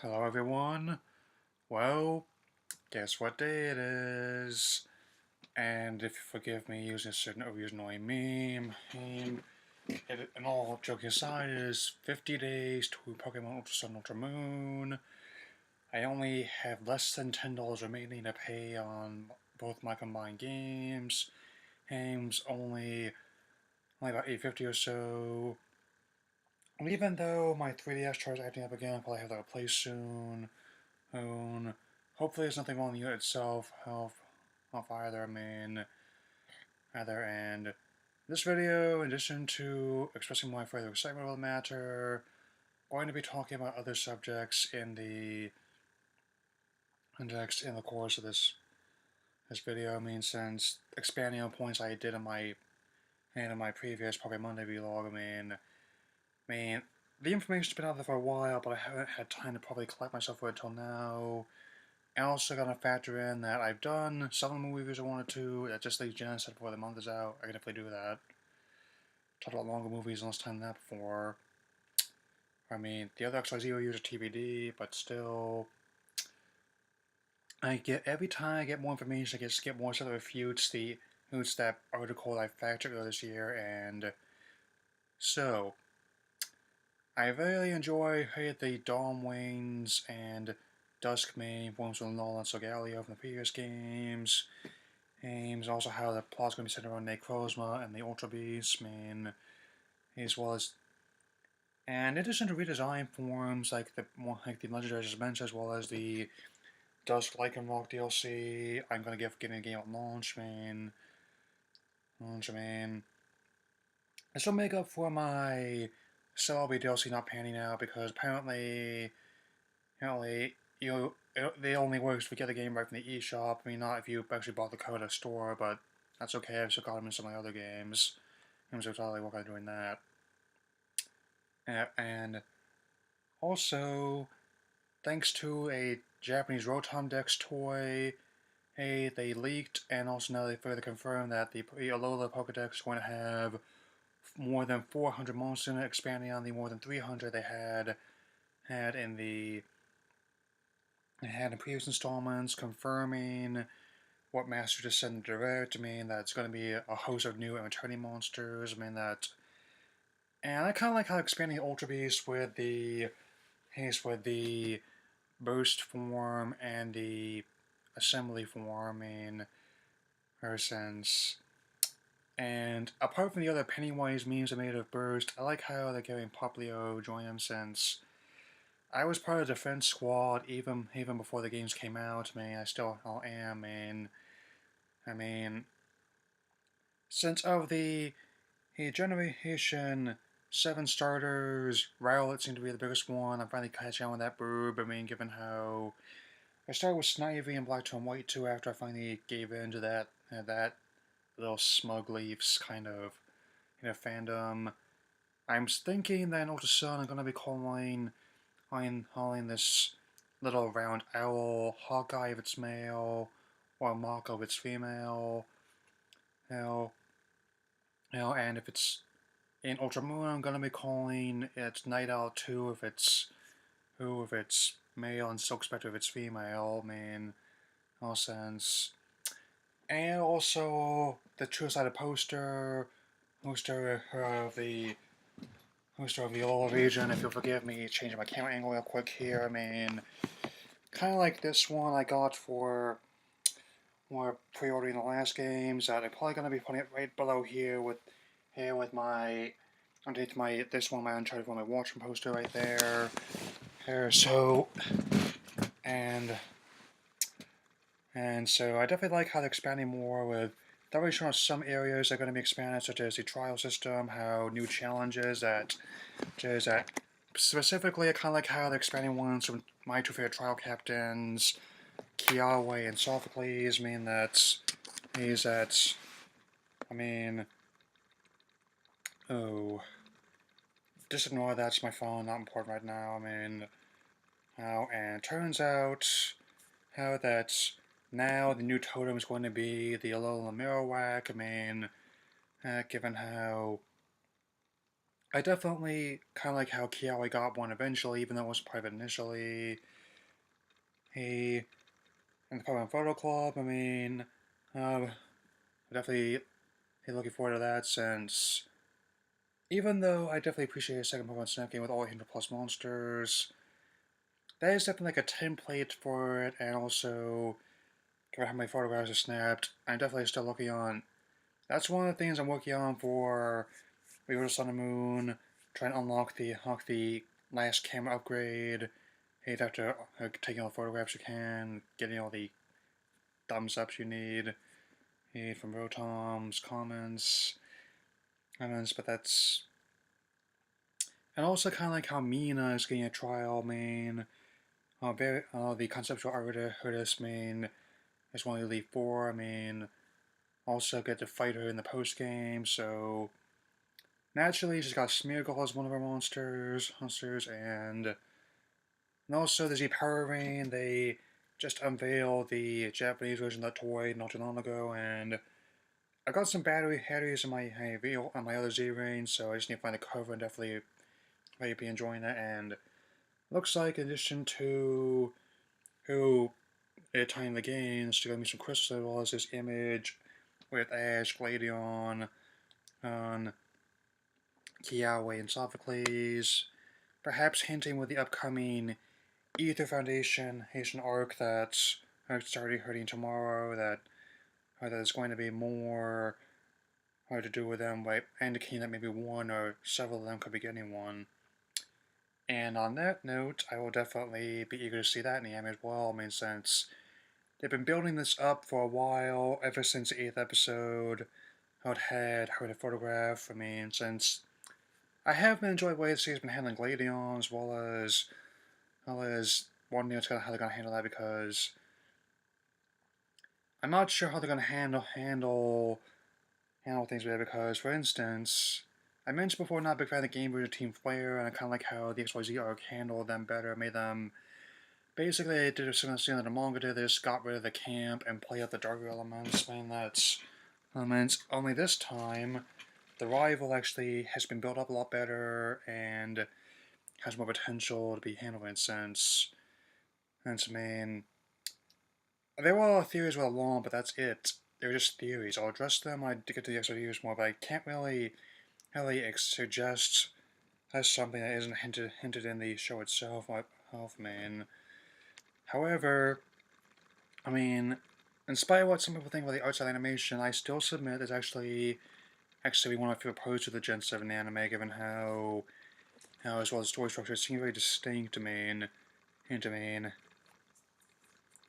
Hello everyone. Well, guess what day it is? And if you forgive me using a certain overused annoying and all joking aside, it is 50 days to Pokemon Ultra Sun Ultra Moon. I only have less than $10 remaining to pay on both my combined games only about 850 or so. And even though my 3DS charge is acting up again, I'll probably have that replaced soon. Hopefully there's nothing wrong with the unit itself, of either, and this video, in addition to expressing my further excitement about the matter, I'm going to be talking about other subjects in the course of this video. Since expanding on points I did in my previous Pokemon Monday vlog, the information's been out there for a while, but I haven't had time to probably collect myself for it until now. I'm also gonna factor in that I've done some of the movie reviews I wanted to. That just like Jenna said before the month is out, I can definitely do that. Talked about longer movies less time than that before. The other XYZ reviews are TBD, but still, every time I get more information, I just get more stuff that refutes that article that I fact checked earlier this year, and so I really enjoy the Dawn Wings and Duskmane forms with Nolan Solgaleo from the previous games, also how the plot's going to be centered around Necrozma and the Ultra Beast, as well as, and in addition to redesign forms like the legendary I just mentioned, as well as the Dusk Lycanroc DLC, I'm going to getting a game at launch, this will make up for my Celebi DLC not panning out because apparently, they only works if we get the game right from the eShop. Not if you actually bought the code at a store, but that's okay. I've still got them in some of my other games. I'm so totally working on doing that. And also, thanks to a Japanese Rotom Dex toy, they leaked, and also now they further confirmed that the Alola Pokedex is going to have more than 400 monsters in it, expanding on the more than 300 they had in previous installments, confirming what Master just said in Direct. That it's going to be a host of new and returning monsters. And I kind of like how expanding Ultra Beast with the Burst form and the Assembly form. Ever since. And apart from the other Pennywise memes I made of Burst, I like how they're giving Poplio join them since I was part of the Defense Squad even before the games came out. I still am. I mean, since of the Generation 7 starters, Rowlet seemed to be the biggest one. I'm finally catching on with that burb. Given how I started with Snivy and Blacktone White too after I finally gave in to that little smug leaves kind of fandom. I'm thinking that in Ultra Sun I'm gonna be calling this little round owl Hawkeye if it's male, or Mako if it's female. You and if it's in Ultra Moon, I'm gonna be calling it Night Owl 2 if it's male, and Silk Spectre if it's female. No sense. And also the two-sided poster of the Alola region. If you'll forgive me changing my camera angle real quick here. Kind of like this one I got for pre-ordering the last games. That I'm probably gonna be putting it right below here with my underneath my Uncharted one, my Watchman poster right there. And so I definitely like how they're expanding more with. They're already showing us some areas that are going to be expanded, such as the trial system, how new challenges specifically I kind of like how they're expanding ones from my two favorite trial captains, Kiawe and Sophocles. Oh, just ignore that's my phone, not important right now. And it turns out how that's now the new totem is going to be the Alola Marowak. Given how I definitely kind of like how Kiawe got one eventually, even though it wasn't part of it initially. He, in the Pokemon Photo Club, I mean, definitely looking forward to that since even though I definitely appreciate a second Pokemon Snap game with all 800 plus monsters, that is definitely like a template for it, and also given how many photographs are snapped, I'm definitely still looking on. That's one of the things I'm working on for River to Sun and Moon, trying to unlock the last camera upgrade. After taking all the photographs you can, getting all the thumbs ups you need, from Rotoms, comments, but that's. And also kind of like how Mina is getting a trial main. The conceptual artist main is one of the Elite Four. I mean, also get to fight her in the post game, so naturally she's got Smeargle as one of her monsters, and also there's the Power Rain. They just unveiled the Japanese version of that toy not too long ago, and I got some batteries in my other Z range, so I just need to find the cover and definitely be enjoying that. And looks like in addition to who tying the games to give me some crystal as this image with Ash, Gladion, on Kiawe, and Sophocles, perhaps hinting with the upcoming Aether Foundation Haitian arc that's starting hurting tomorrow, that there's going to be more to do with them by indicating that maybe one or several of them could be getting one. And on that note, I will definitely be eager to see that in the anime as well. I mean, since they've been building this up for a while, ever since the 8th episode, how it had her in a photograph. I mean, since I have been enjoying the way the series has been handling Gladion, as wondering how they're gonna handle that, because I'm not sure how they're gonna handle things with it. Because, for instance, I mentioned before, not a big fan of the game version of Team Flare, and I kind of like how the XYZ arc handled them better, made them basically they did a similar thing that the manga did. They just got rid of the camp and play up the darker elements. I mean, that's elements. Only this time, the rival actually has been built up a lot better and has more potential to be handled. Since I mean, there were a lot of theories with along, but that's it. They're just theories. I'll address them when I get to the extra theories more, but I can't really suggest as something that isn't hinted in the show itself. However, I mean, in spite of what some people think about the art style animation, I still submit it's actually one of my favorite parts of the Gen 7 anime, given how as well as story structure seems very distinct to me.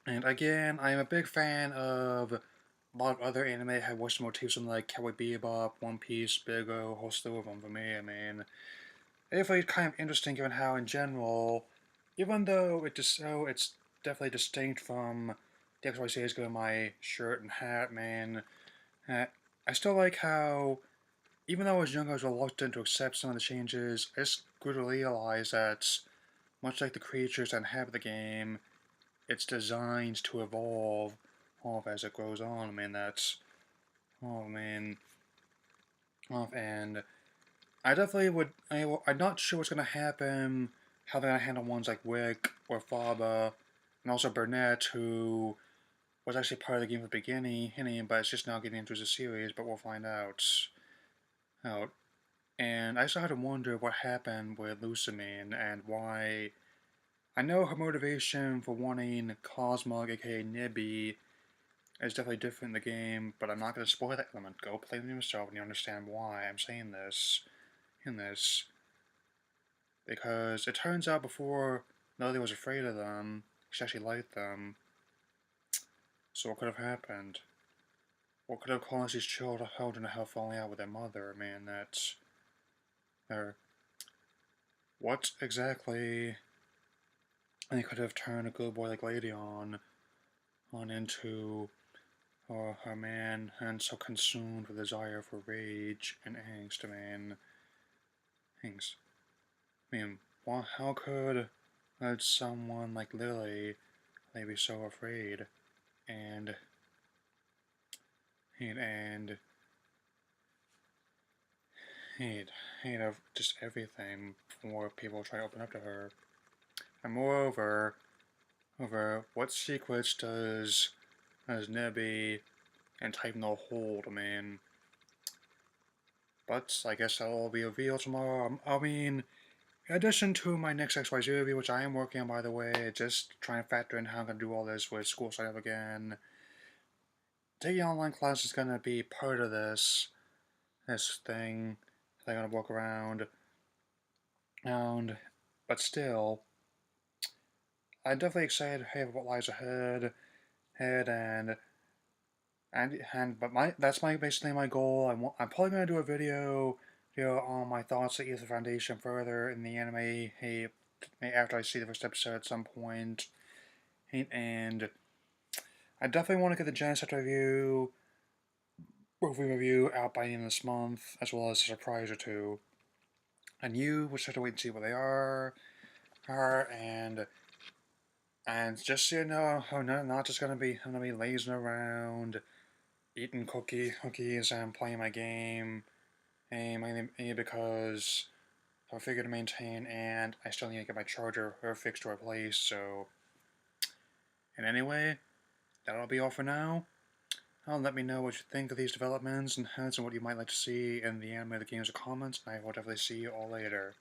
And again, I am a big fan of a lot of other anime that have Western motifs like Cowboy Bebop, One Piece, Big O, a whole slew of them for me. I mean, it's kind of interesting given how, in general, even though it's definitely distinct from the XYZ given my shirt and hat, man. I still like how, even though I was young, I was reluctant to accept some of the changes. I just grew to realize that, much like the creatures that inhabit the game, it's designed to evolve as it goes on. I mean, that's. Oh, man. And I definitely would. I'm not sure what's going to happen, how they're going to handle ones like Wick or Faba, and also Burnett, who was actually part of the game from the beginning, but it's just now getting into the series, but we'll find out. And I still had to wonder what happened with Lucamine and why. I know her motivation for wanting Cosmog, aka Nibby, is definitely different in the game, but I'm not going to spoil that element. Go play them yourself and you understand why I'm saying this in this. Because it turns out before Lily was afraid of them, she actually liked them. So what could have happened? What could have caused these children to have falling out with their mother? I mean, that's. What exactly they could have turned a good boy like Lady on into her man, and so consumed with desire for rage and angst. Angst. I mean, how could someone like Lily be so afraid and and hate of just everything before people try to open up to her. And moreover, what secrets does Nebby and Titan No hold? I mean, but I guess that'll all be revealed tomorrow. I mean, in addition to my next XYZ review, which I am working on by the way, just trying to factor in how I'm going to do all this with school starting up again. Taking online class is going to be part of this thing that I'm going to work around. But still, I'm definitely excited to hear what lies ahead, but that's basically my goal. I'm probably gonna do a video, on my thoughts of Aether Foundation further in the anime. Hey, after I see the first episode at some point, and I definitely want to get the Genesis review out by the end of this month, as well as a surprise or two. And you will just have to wait and see what they are, and just so you know, I'm not just gonna be lazing around, eating cookies and playing my game, mainly because I figure to maintain, and I still need to get my charger fixed or replaced. So, and anyway, that'll be all for now. Let me know what you think of these developments and what you might like to see in the anime, the games, or comments, and I will definitely see you all later.